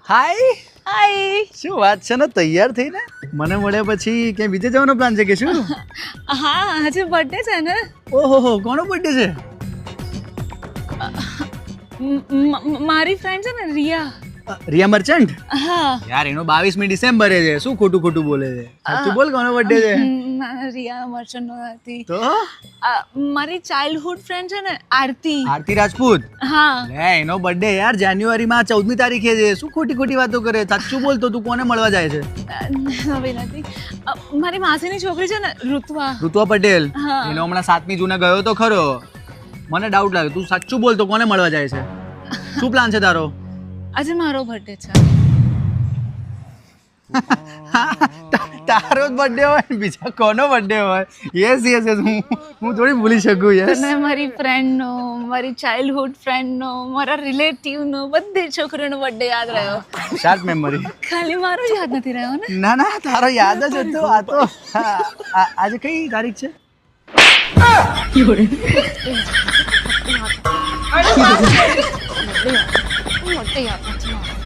હાય હાય. શું વાત છે ને તૈયાર થઈને મને મળ્યા પછી ક્યાંય બીજે જવાનો પ્લાન છે કે શું હા આજે બર્થડે છે ને. ઓહો કોનો બર્થડે છે મારી ફ્રેન્ડ છે ને રિયા. રિયા મર્ચન્ટ હા યાર એનો 22મી ડિસેમ્બરે છે શું ખોટું ખોટું બોલે છે સાચું બોલ કોનો બર્થડે છે રિયા મર્ચન્ટ હતી. તો મારી ચાઇલ્ડહુડ ફ્રેન્ડ છે ને આરતી. આરતી રાજપૂત હા લે એનો બર્થડે યાર જાન્યુઆરીમાં 14મી તારીખે છે શું ખોટી ખોટી વાતો કરે સાચું બોલ તો તું કોને મળવા જાય છે હવે નથી. મારી માસીની છોકરી છે ને ઋતુઆ. ઋતુઆ પટેલ હા. એનો હમણાં 7મી જૂને ગયો તો ખરો મને ડાઉટ લાગ્યો તું સાચું બોલ તો કોને મળવા જાય છે શું પ્લાન છે તારો આજે મારો બર્થડે છે. તારો જ બર્થડે હોય ને બીજા કોનો બર્થડે હોય યસ યસ યસ હું થોડી ભૂલી શકું યસ અને મારી ફ્રેન્ડનો મારી ચાઇલ્ડહુડ ફ્રેન્ડનો મારા રિલેટિવનો બધી છોકરીનો બર્થડે યાદ રહ્યો. શાર્પ મેમરી ખાલી મારો જ યાદ નથી રહ્યો ને. ના ના તારો યાદ જ હતો આ તો આજે કઈ તારીખ છે